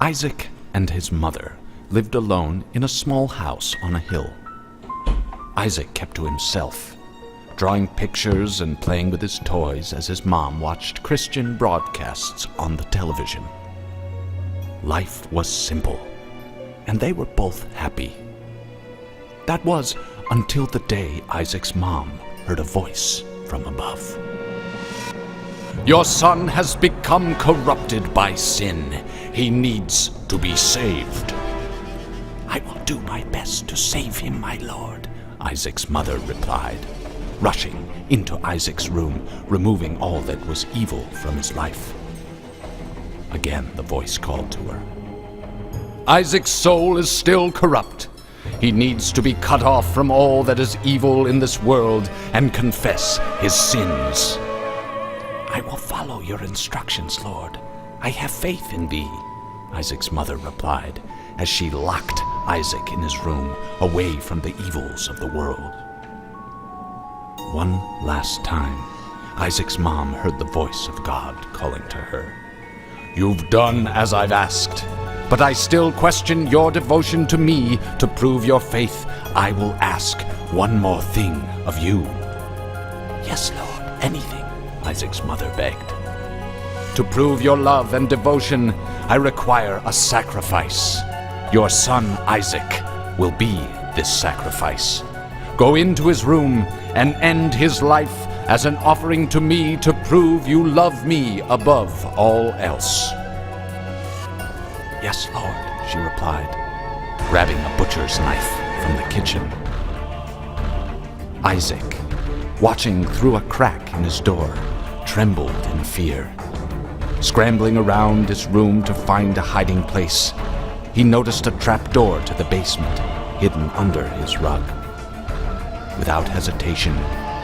Isaac and his mother lived alone in a small house on a hill. Isaac kept to himself, drawing pictures and playing with his toys as his mom watched Christian broadcasts on the television. Life was simple, and they were both happy. That was until the day Isaac's mom heard a voice from above. "Your son has become corrupted by sin. He needs to be saved." "I will do my best to save him, my lord," Isaac's mother replied, rushing into Isaac's room, removing all that was evil from his life. Again, the voice called to her. "Isaac's soul is still corrupt. He needs to be cut off from all that is evil in this world and confess his sins." "I will follow your instructions, Lord. I have faith in thee," Isaac's mother replied, as she locked Isaac in his room, away from the evils of the world. One last time, Isaac's mom heard the voice of God calling to her. "You've done as I've asked, but I still question your devotion to me. To prove your faith, I will ask one more thing of you." "Yes, Lord, anything," Isaac's mother begged. "To prove your love and devotion, I require a sacrifice. Your son Isaac will be this sacrifice. Go into his room and end his life as an offering to me to prove you love me above all else." "Yes, Lord," she replied, grabbing a butcher's knife from the kitchen. Isaac, watching through a crack in his door, trembled in fear. Scrambling around his room to find a hiding place, he noticed a trapdoor to the basement hidden under his rug. Without hesitation,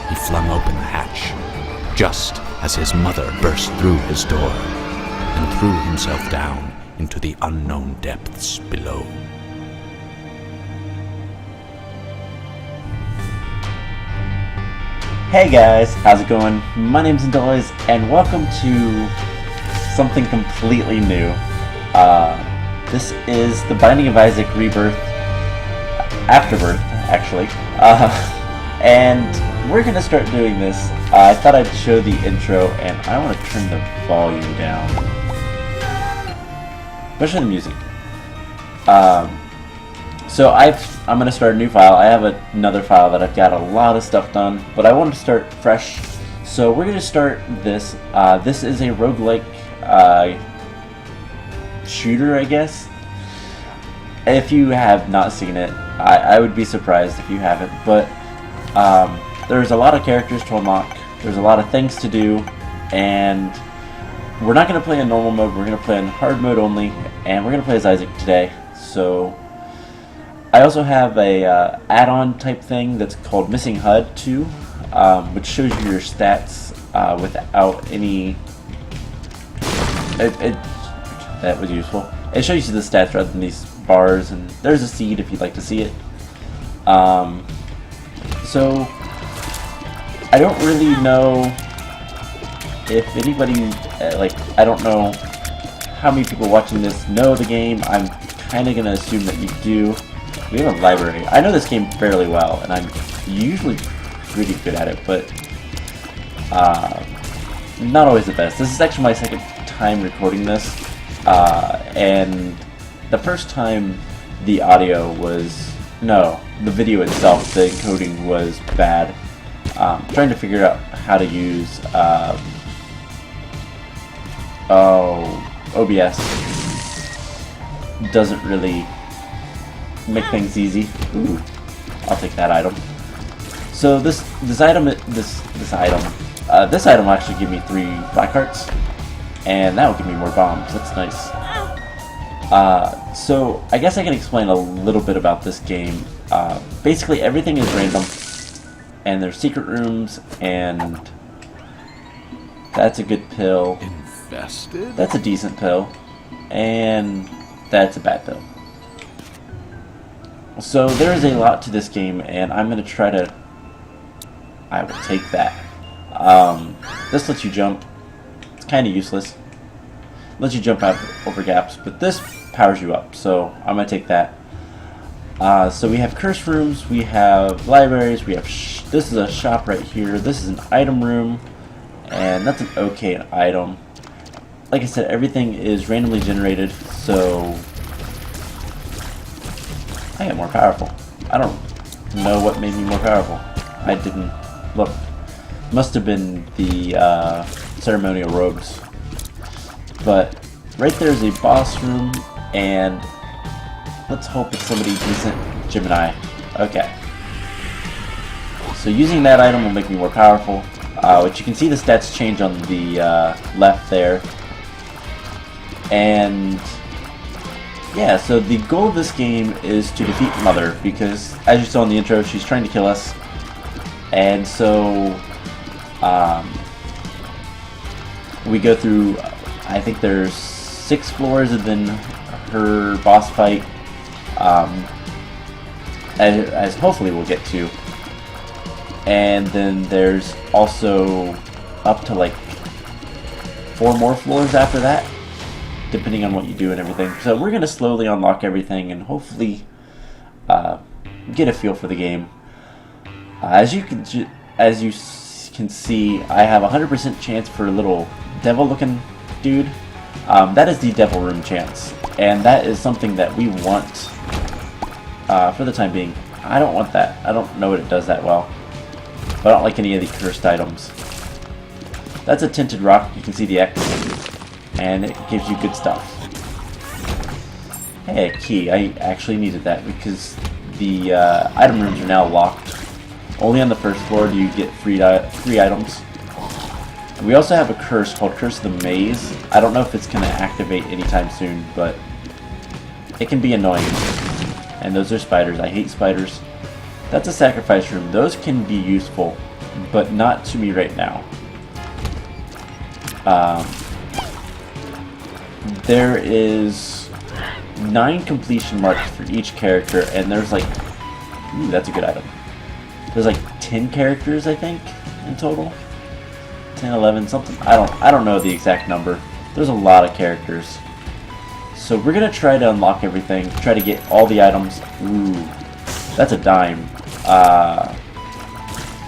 he flung open the hatch, just as his mother burst through his door and threw himself down into the unknown depths below. Hey guys, how's it going? My name's Indoys, and welcome to something completely new. This is The Binding of Isaac Rebirth, Afterbirth, actually. And we're gonna start doing this. I thought I'd show the intro, and I want to turn the volume down, especially the music. So I'm going to start a new file. I have another file that I've got a lot of stuff done, but I wanted to start fresh. So we're going to start this. This is a roguelike shooter, I guess. If you have not seen it, I would be surprised if you haven't. But there's a lot of characters to unlock. There's a lot of things to do. And we're not going to play in normal mode. We're going to play in hard mode only. And we're going to play as Isaac today. So I also have a add-on type thing that's called Missing HUD 2, which shows you your stats without any... that was useful. It shows you the stats rather than these bars, and there's a seed if you'd like to see it. So I don't really know if anybody, I don't know how many people watching this know the game. I'm kind of going to assume that you do. We have a library. I know this game fairly well, and I'm usually pretty good at it, but not always the best. This is actually my second time recording this, and the first time the audio was... No, the video itself, the encoding was bad. Trying to figure out how to use OBS doesn't really make things easy. Ooh, I'll take that item. So this item will actually give me 3 black hearts, and that will give me more bombs. That's nice. So I guess I can explain a little bit about this game. Basically, everything is random, and there's secret rooms, and that's a good pill. Infested? That's a decent pill, and that's a bad pill. So there is a lot to this game, and I'm going to try to... I will take that. This lets you jump. It's kind of useless. lets you jump out over gaps, but this powers you up, so I'm going to take that. So we have curse rooms, we have libraries, we have this is a shop right here, this is an item room, and that's an okay item. Like I said, everything is randomly generated, so I get more powerful. I don't know what made me more powerful. I didn't look. Must have been the ceremonial robes. But right there's a boss room, and let's hope it's somebody decent. Gemini. Okay. So using that item will make me more powerful. Which you can see the stats change on the left there. And yeah, so the goal of this game is to defeat Mother, because as you saw in the intro, she's trying to kill us. And so we go through, I think there's 6 floors and then her boss fight, as hopefully we'll get to. And then there's also up to like 4 more floors after that, depending on what you do and everything. So we're going to slowly unlock everything and hopefully get a feel for the game. As you can see, I have a 100% chance for a little devil-looking dude. That is the devil room chance, and that is something that we want for the time being. I don't want that. I don't know what it does that well, but I don't like any of the cursed items. That's a tinted rock. You can see the X, and it gives you good stuff. Hey, a key. I actually needed that because the item rooms are now locked. Only on the first floor do you get free items. We also have a curse called Curse of the Maze. I don't know if it's going to activate anytime soon, but it can be annoying. And those are spiders. I hate spiders. That's a sacrifice room. Those can be useful, but not to me right now. There is 9 completion marks for each character, and there's like, ooh, that's a good item. There's like 10 characters, I think, in total. 10, 11, something. I don't know the exact number. There's a lot of characters. So we're gonna try to unlock everything, try to get all the items. Ooh, that's a dime.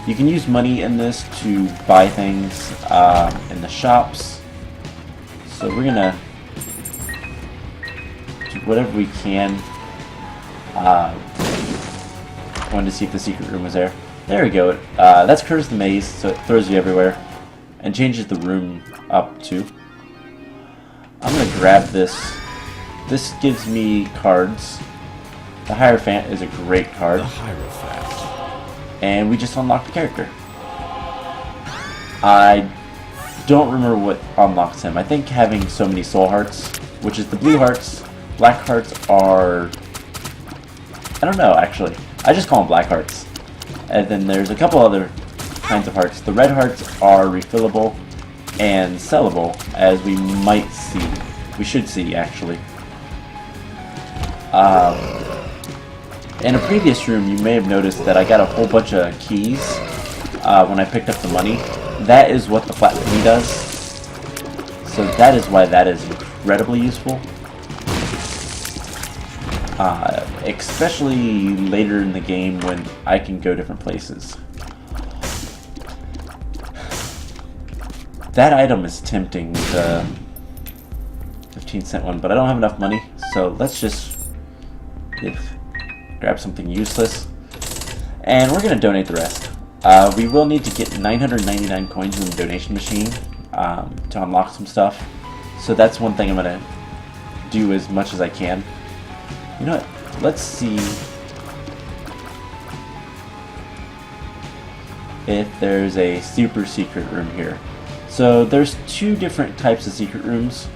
You can use money in this to buy things in the shops. So we're gonna do whatever we can. Wanted to see if the secret room was there. There we go. That's Curse the Maze, so it throws you everywhere and changes the room up too. I'm gonna grab this. This gives me cards. The Hierophant is a great card. The Hierophant. And we just unlocked the character. I don't remember what unlocks him. I think having so many soul hearts, which is the blue hearts. Black hearts are, I don't know actually. I just call them black hearts. And then there's a couple other kinds of hearts. The red hearts are refillable and sellable, as we might see. We should see, actually. In a previous room, you may have noticed that I got a whole bunch of keys when I picked up the money. That is what the flat penny does. So that is why that is incredibly useful. Especially later in the game when I can go different places. That item is tempting, the 15-cent one, but I don't have enough money, so let's just grab something useless. And we're going to donate the rest. We will need to get 999 coins in the donation machine to unlock some stuff. So that's one thing I'm going to do as much as I can. You know what? Let's see if there's a super secret room here. So there's 2 different types of secret rooms.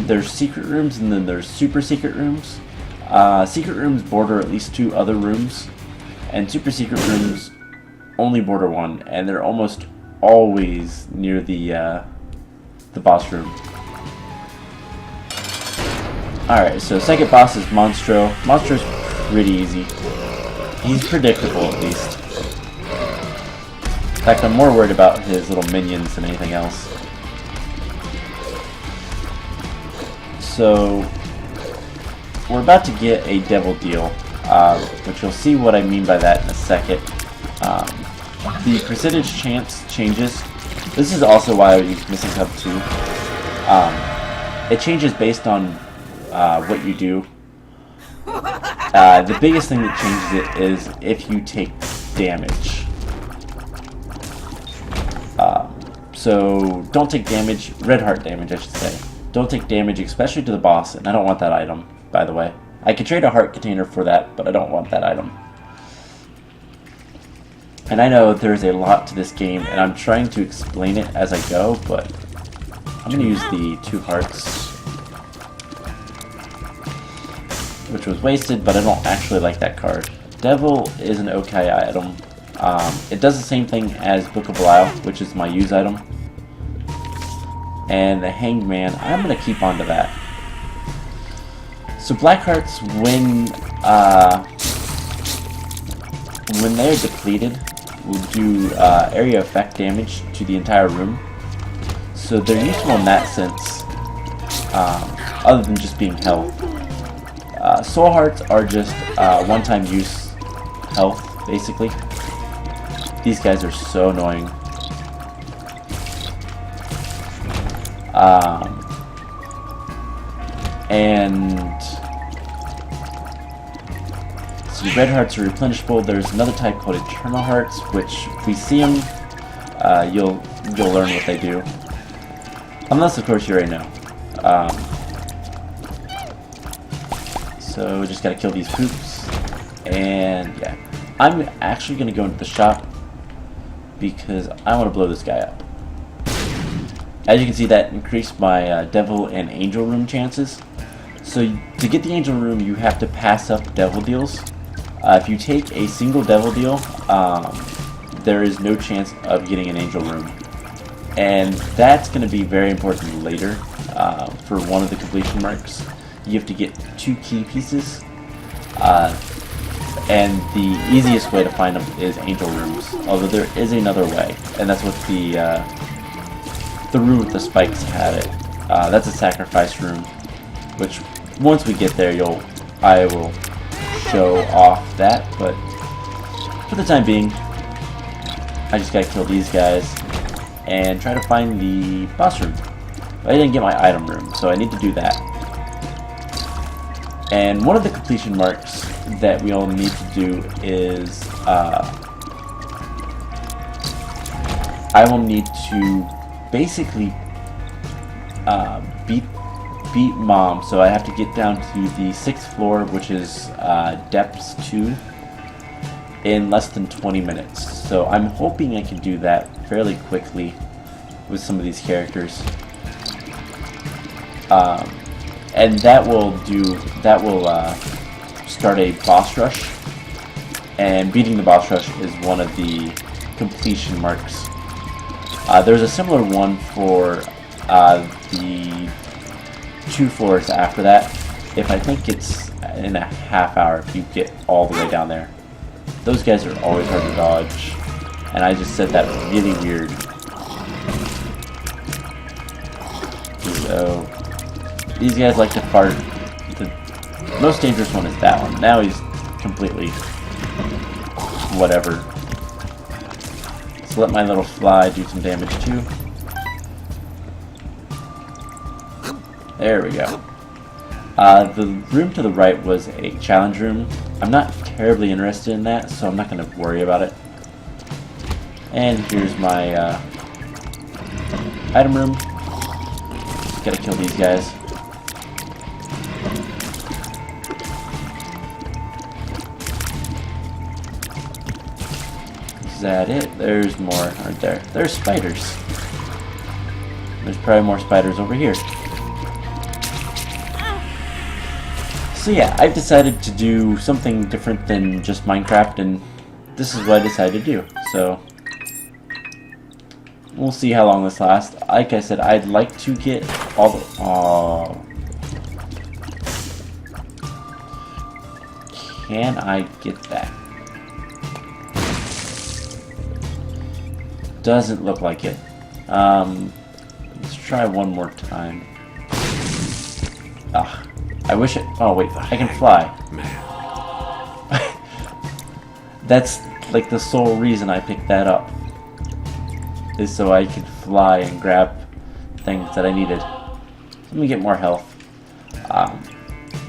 There's secret rooms and then there's super secret rooms. Secret rooms border at least 2 other rooms, and super secret rooms only border 1, and they're almost always near the boss room. Alright, so second boss is Monstro. Monstro's pretty easy. He's predictable, at least. In fact, I'm more worried about his little minions than anything else. So we're about to get a devil deal, which you'll see what I mean by that in a second. The percentage chance changes. This is also why I use Missing Hub 2. It changes based on what you do. The biggest thing that changes it is if you take damage. So don't take damage, red heart damage I should say. Don't take damage, especially to the boss, and I don't want that item, by the way. I could trade a heart container for that, but I don't want that item. And I know there's a lot to this game, and I'm trying to explain it as I go, but I'm going to use the 2 hearts, which was wasted, but I don't actually like that card. Devil is an okay item. It does the same thing as Book of Belial, which is my use item. And the Hanged Man, I'm going to keep on to that. So Black Hearts, when they're depleted, will do area effect damage to the entire room. So they're useful in that sense, other than just being health. Soul Hearts are just one-time use health, basically. These guys are so annoying. And so the red hearts are replenishable. There's another type called Eternal Hearts, which if we see them, you'll learn what they do. Unless, of course, you already know. So we just gotta kill these poops. And yeah, I'm actually gonna go into the shop because I want to blow this guy up. As you can see, that increased my devil and angel room chances. So to get the angel room, you have to pass up devil deals. If you take a single devil deal, there is no chance of getting an angel room. And that's going to be very important later for one of the completion marks. You have to get 2 key pieces. And the easiest way to find them is angel rooms, although there is another way, and that's what the room with the spikes had it. That's a sacrifice room, which once we get there, I will show off that. But for the time being, I just gotta kill these guys and try to find the boss room. But I didn't get my item room, so I need to do that. And one of the completion marks that we all need to do is I will need to basically beat Mom. So I have to get down to the 6th floor, which is Depths 2, in less than 20 minutes. So I'm hoping I can do that fairly quickly with some of these characters. And that will start a boss rush, and beating the boss rush is one of the completion marks. There's a similar one for the 2 floors after that. If I think it's in a half hour if you get all the way down there. Those guys are always hard to dodge, and I just said that really weird. So these guys like to fart. The most dangerous one is that one. Now he's completely whatever. So let my little fly do some damage too. There we go. The room to the right was a challenge room. I'm not terribly interested in that, so I'm not going to worry about it. And here's my item room. Just gotta kill these guys. Is that it? There's more, aren't there? There's spiders. There's probably more spiders over here. So yeah, I've decided to do something different than just Minecraft, and this is what I decided to do. So we'll see how long this lasts. Like I said, I'd like to get all the... Oh. Can I get that? Doesn't look like it. Let's try one more time. I wish it... Oh, wait. I can fly. Man. That's like the sole reason I picked that up. Is so I could fly and grab things that I needed. Let me get more health.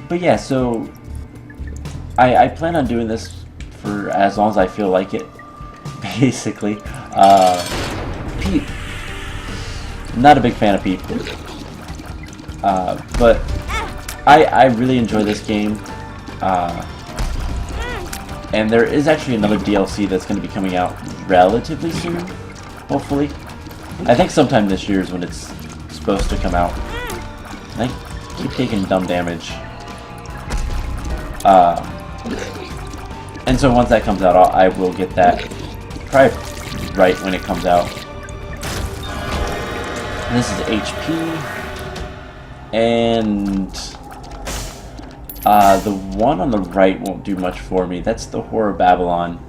But yeah, so... I plan on doing this for as long as I feel like it. Basically. Peep. Not a big fan of Peep. But I really enjoy this game. And there is actually another DLC that's going to be coming out relatively soon, hopefully. I think sometime this year is when it's supposed to come out. I keep taking dumb damage. And so once that comes out, I will get that probably right when it comes out. And this is HP. And the one on the right won't do much for me. That's the Whore of Babylon.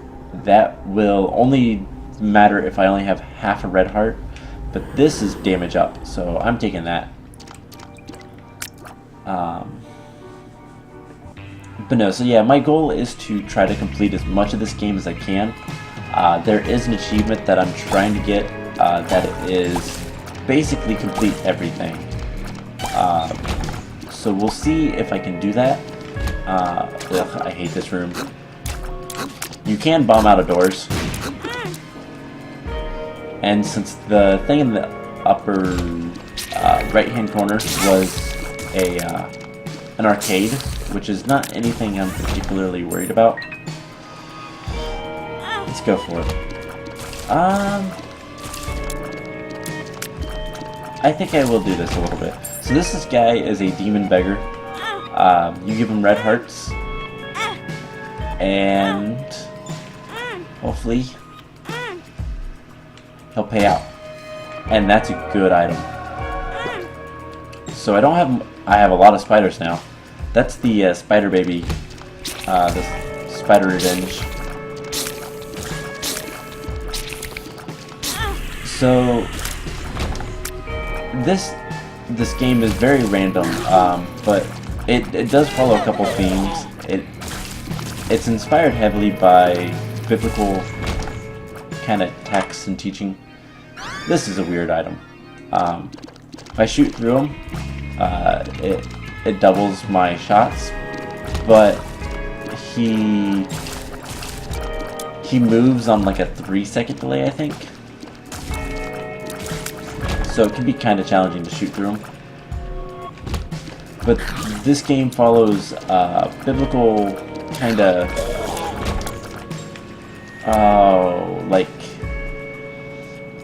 That will only matter if I only have half a red heart. But this is damage up, so I'm taking that. But no, so yeah, my goal is to try to complete as much of this game as I can. There is an achievement that I'm trying to get that is basically complete everything. So we'll see if I can do that. Ugh, I hate this room. You can bomb out of doors. And since the thing in the upper right-hand corner was an arcade, which is not anything I'm particularly worried about, let's go for it. I think I will do this a little bit. So this guy is a demon beggar. You give him red hearts, and hopefully he'll pay out. And that's a good item. So I have a lot of spiders now. That's the spider baby, the spider revenge. So this game is very random, but it does follow a couple themes. It's inspired heavily by biblical kind of texts and teaching. This is a weird item. If I shoot through him, it doubles my shots, but he moves on like a 3-second delay, I think. So it can be kind of challenging to shoot through him. But this game follows biblical kind of like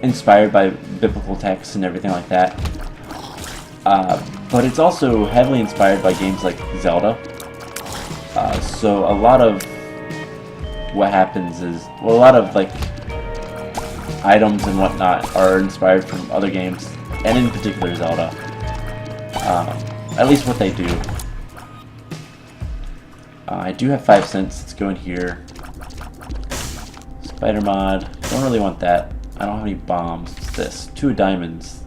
inspired by biblical texts and everything like that. But it's also heavily inspired by games like Zelda. So a lot of what happens is, well, a lot of like items and whatnot are inspired from other games, and in particular Zelda. At least what they do. I do have 5 cents. Let's go in here. Spider mod. Don't really want that. I don't have any bombs. What's this? 2 diamonds.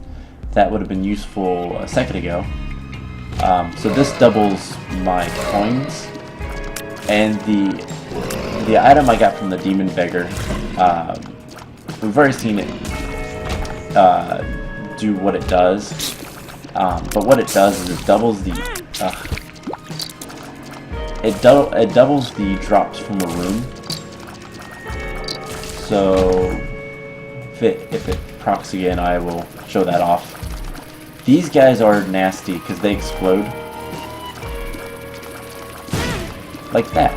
That would have been useful a second ago. So this doubles my coins. And the item I got from the demon beggar, we've already seen it do what it does. But what it does is it doubles the it doubles the drops from a room. So if it procs again, I will show that off. These guys are nasty because they explode like that.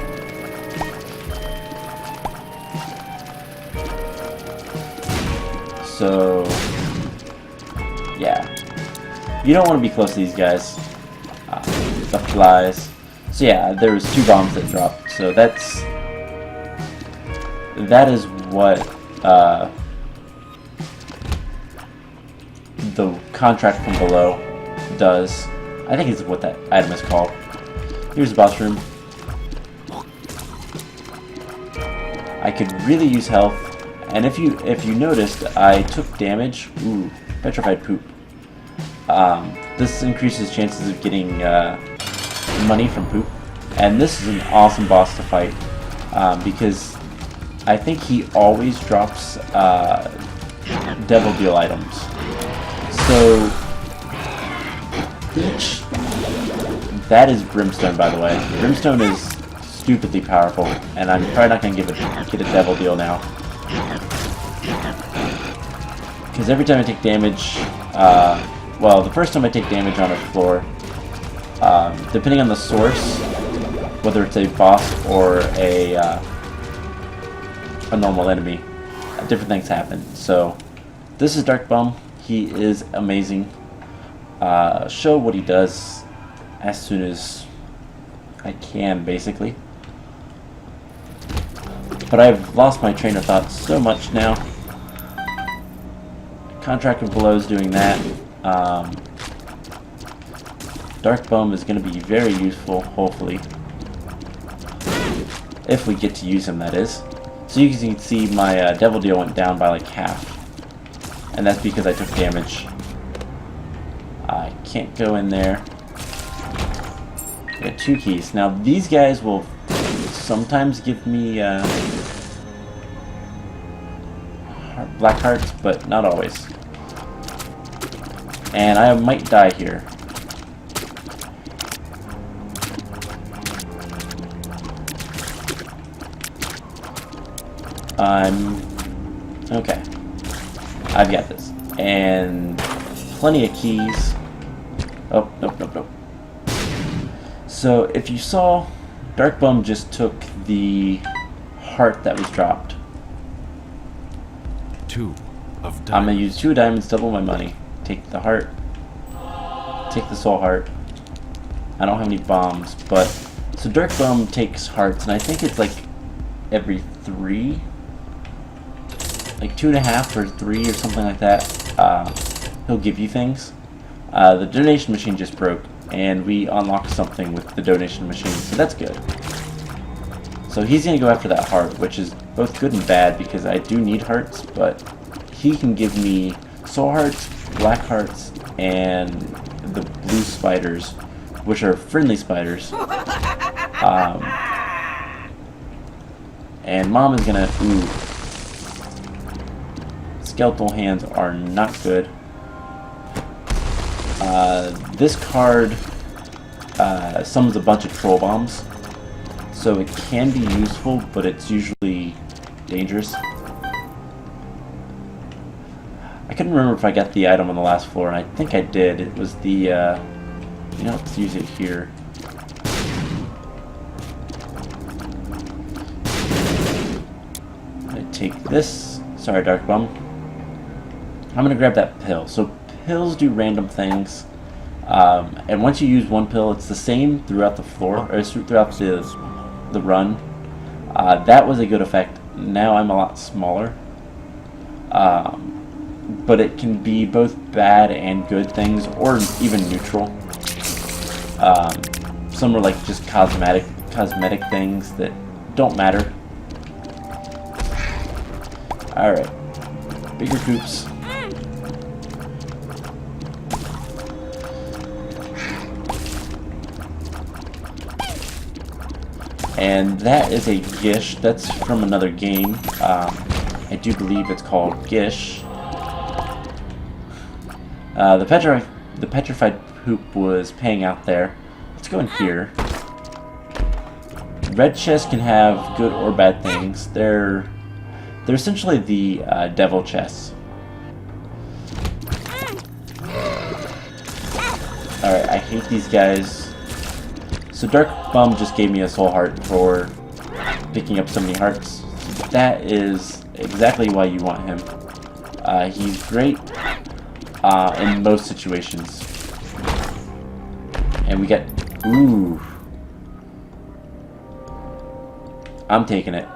So yeah, you don't want to be close to these guys. The flies. So yeah, there was 2 bombs that dropped. So that is what the contract from below does. I think it's what that item is called. Here's the boss room. I could really use health, and if you noticed, I took damage. Ooh, petrified poop. This increases chances of getting money from poop. And this is an awesome boss to fight because I think he always drops Devil Deal items. So each... That is Brimstone, by the way. Brimstone is stupidly powerful, and I'm probably not going to get a Devil Deal now. Because every time I take damage, well, the first time I take damage on a floor, depending on the source, whether it's a boss or a normal enemy, different things happen. So, this is Dark Bum. He is amazing. Show what he does as soon as I can, basically. But I've lost my train of thought so much now. Contract of Blows doing that. Dark Bum is going to be very useful, hopefully. If we get to use him, that is. So you can see my Devil Deal went down by like half. And that's because I took damage. I can't go in there. I got 2 keys. Now these guys will sometimes give me black hearts, but not always. And I might die here. Okay. I've got this. And plenty of keys. Oh, nope. So, if you saw, Dark Bum just took the heart that was dropped. 2 of diamonds. I'm going to use 2 diamonds, double my money. Take the heart. Take the soul heart. I don't have any bombs, but... So Dark Bum takes hearts, and I think it's like every 3? Like 2.5 or 3 or something like that. He'll give you things. The donation machine just broke, and we unlocked something with the donation machine, so that's good. So he's going to go after that heart, which is both good and bad because I do need hearts, but he can give me soul hearts, black hearts, and the blue spiders, which are friendly spiders. And Mom is going to... Ooh. Skeletal hands are not good. This card summons a bunch of troll bombs, so it can be useful, but it's usually dangerous. I couldn't remember if I got the item on the last floor, and I think I did. It was the, you know, let's use it here. I take this. Sorry, Dark Bum. I'm gonna grab that pill. So pills do random things, and once you use one pill, it's the same throughout the floor, or throughout the run. That was a good effect. Now I'm a lot smaller, but it can be both bad and good things, or even neutral. Some are like just cosmetic things that don't matter. All right, bigger coops. And that is a Gish. That's from another game. I do believe it's called Gish. The petrified poop was paying out there. Let's go in here. Red chests can have good or bad things. They're essentially the devil chests. Alright, I hate these guys. So Dark Bum just gave me a soul heart for picking up so many hearts. That is exactly why you want him. He's great in most situations. And we get... Ooh. I'm taking it.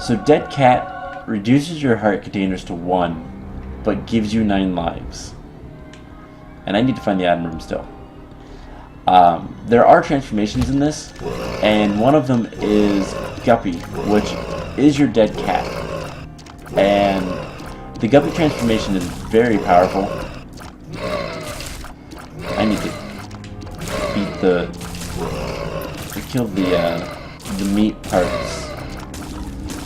So Dead Cat reduces your heart containers to 1, but gives you 9 lives. And I need to find the item room still. There are transformations in this, and one of them is Guppy, which is your dead cat. And the Guppy transformation is very powerful. I need to beat the killed the meat parts.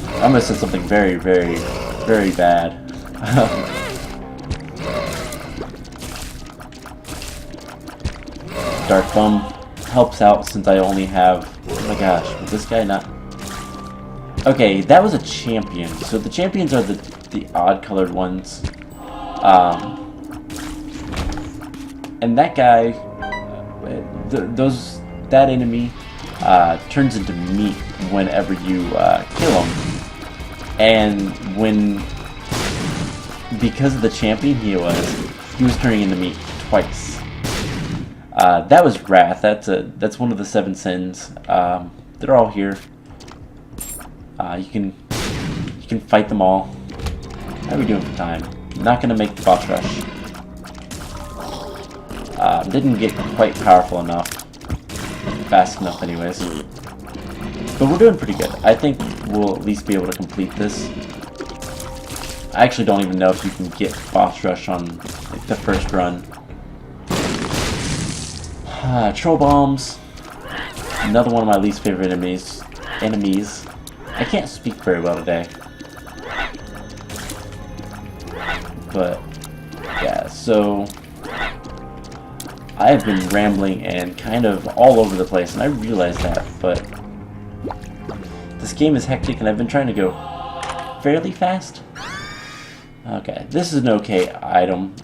I almost said something very, very, very bad. Dark Bum helps out since I only have... Oh my gosh, was this guy not... Okay, that was a champion. So the champions are the odd colored ones. And that guy... that enemy turns into meat whenever you kill him. And because of the champion he was turning into meat twice. That was Wrath. That's one of the 7 sins. They're all here. You can fight them all. How are we doing for time? Not gonna make the boss rush. Didn't get quite powerful enough. Fast enough anyways. But we're doing pretty good. I think we'll at least be able to complete this. I actually don't even know if you can get boss rush on like, the first run. Troll bombs. Another one of my least favorite enemies. I can't speak very well today. But yeah, so I have been rambling and kind of all over the place, and I realize that, but this game is hectic and I've been trying to go fairly fast. Okay, this is an okay item.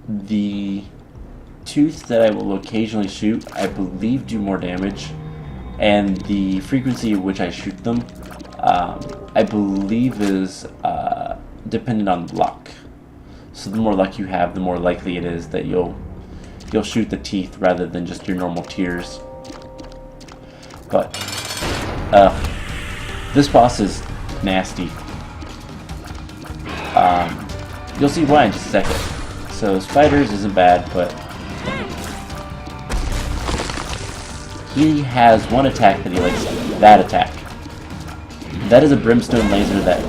The tooth that I will occasionally shoot, I believe, do more damage, and the frequency at which I shoot them, I believe, is dependent on luck. So the more luck you have, the more likely it is that you'll shoot the teeth rather than just your normal tears. But this boss is nasty. You'll see why in just a second. So spiders isn't bad, but he has one attack that he likes. That attack. That is a brimstone laser that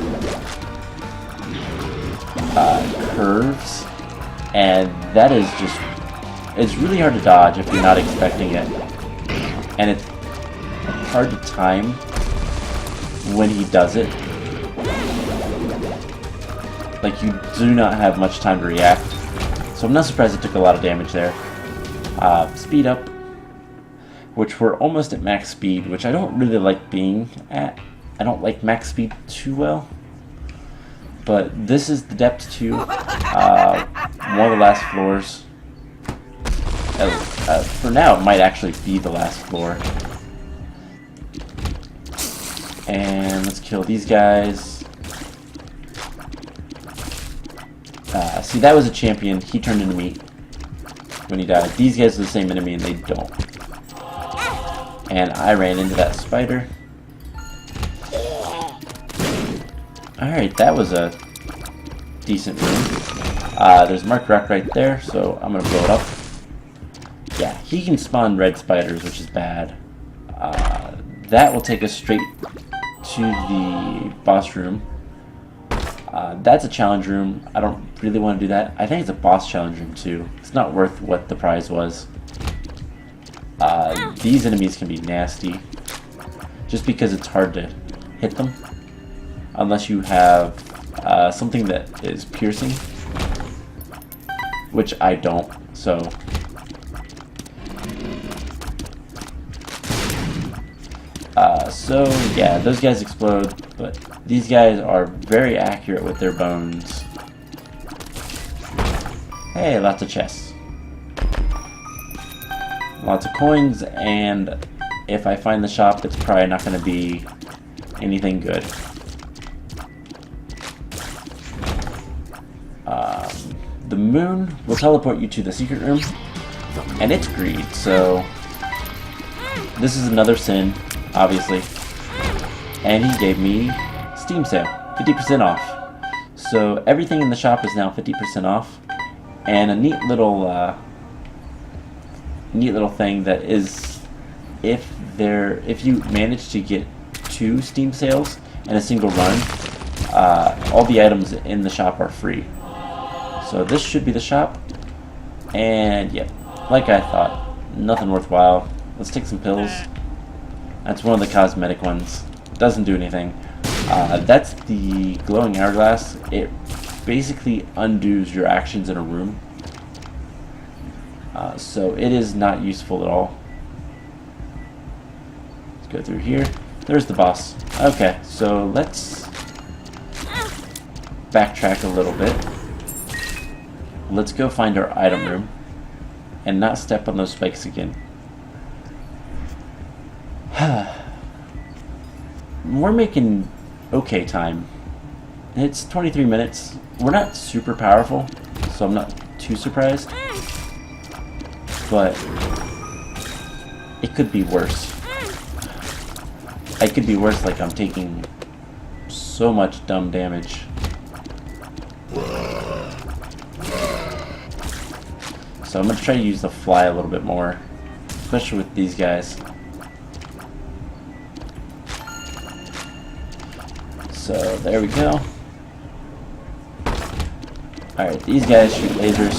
curves, and that is just... It's really hard to dodge if you're not expecting it. And it's hard to time when he does it. Like, you do not have much time to react. So I'm not surprised it took a lot of damage there. Speed up, which we're almost at max speed, which I don't really like being at. I don't like max speed too well. But this is the depth 2, one of the last floors. For now, it might actually be the last floor. And let's kill these guys. See, that was a champion. He turned into meat when he died. These guys are the same enemy, and they don't. And I ran into that spider. Alright, that was a decent room. There's Mark Rock right there, so I'm going to blow it up. Yeah, he can spawn red spiders, which is bad. That will take us straight to the boss room. That's a challenge room. I don't really want to do that. I think it's a boss challenge room too. It's not worth what the prize was. These enemies can be nasty, just because it's hard to hit them. Unless you have something that is piercing, which I don't, so... So, yeah, those guys explode, but these guys are very accurate with their bones. Hey, lots of chests. Lots of coins, and if I find the shop, it's probably not going to be anything good. The moon will teleport you to the secret room, and it's greed, so this is another sin, obviously. And he gave me Steam sale, 50% off. So everything in the shop is now 50% off, and a neat little thing that is, if you manage to get 2 Steam sales in a single run, all the items in the shop are free. So this should be the shop, and yeah, like I thought, nothing worthwhile. Let's take some pills. That's one of the cosmetic ones. Doesn't do anything. That's the glowing hourglass. It basically undoes your actions in a room. So it is not useful at all. Let's go through here. There's the boss. Okay, so let's backtrack a little bit. Let's go find our item room and not step on those spikes again. We're making okay time. It's 23 minutes. We're not super powerful, so I'm not too surprised. But it could be worse. It could be worse, like I'm taking so much dumb damage. So I'm going to try to use the fly a little bit more, especially with these guys. So there we go. Alright, these guys shoot lasers.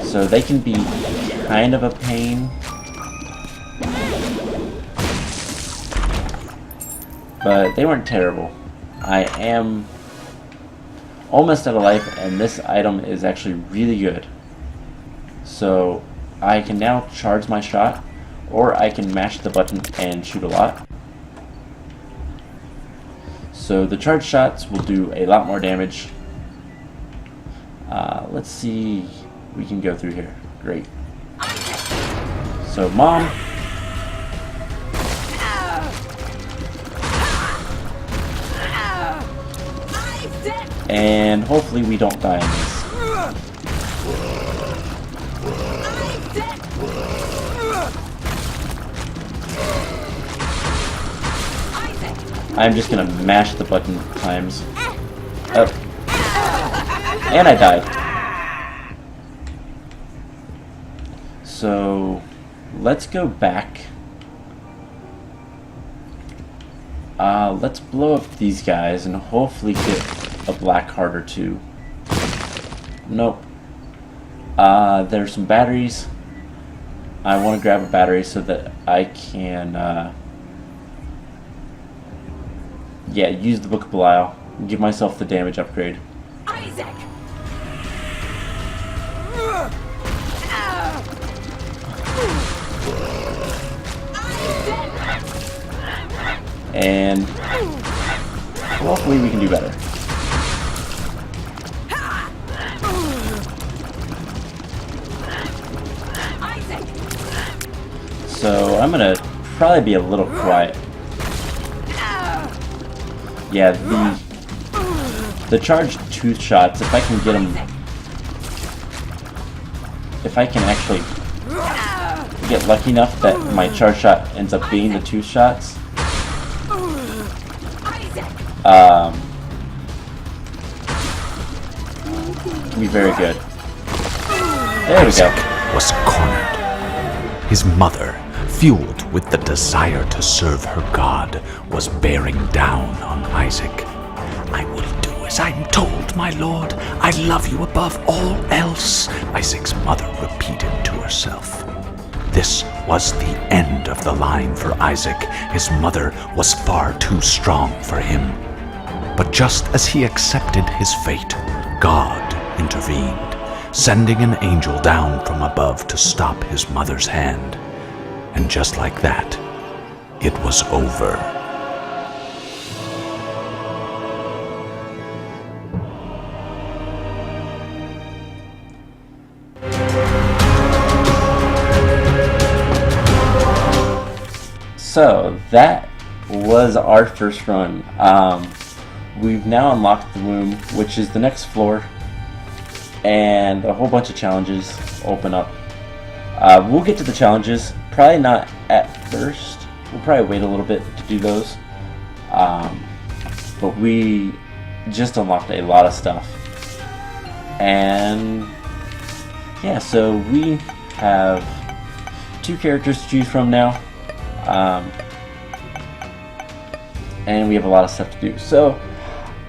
So they can be kind of a pain. But they weren't terrible. I am almost out of life, and this item is actually really good. So I can now charge my shot, or I can mash the button and shoot a lot. So the charge shots will do a lot more damage. Let's see, we can go through here. Great. So Mom. And hopefully we don't die on this. I'm just gonna mash the button times. Oh. And I died. So let's go back. Let's blow up these guys and hopefully get a black heart or two. Nope. There's some batteries. I want to grab a battery so that I can yeah, use the Book of Belial. Give myself the damage upgrade. Isaac! And hopefully we can do better. So I'm gonna probably be a little quiet. Yeah, the charged tooth shots, if I can get them, if I can actually get lucky enough that my charge shot ends up being the tooth shots, can be very good. There we go. Isaac was cornered. His mother, fueled with the desire to serve her God, was bearing down on Isaac. "I will do as I'm told, my lord. I love you above all else," Isaac's mother repeated to herself. This was the end of the line for Isaac. His mother was far too strong for him. But just as he accepted his fate, God intervened, sending an angel down from above to stop his mother's hand. And just like that, it was over. So that was our first run. We've now unlocked the room, which is the next floor, and a whole bunch of challenges open up. We'll get to the challenges, probably not at first. We'll probably wait a little bit to do those. But we just unlocked a lot of stuff. And yeah, so we have 2 characters to choose from now. And we have a lot of stuff to do. So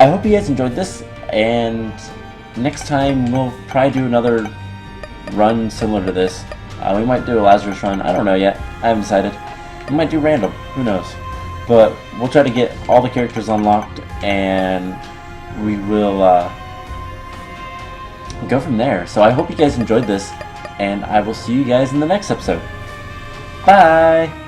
I hope you guys enjoyed this, and next time we'll probably do another run similar to this. We might do a Lazarus run. I don't know yet. I haven't decided. We might do random. Who knows? But we'll try to get all the characters unlocked, and we will go from there. So I hope you guys enjoyed this, and I will see you guys in the next episode. Bye!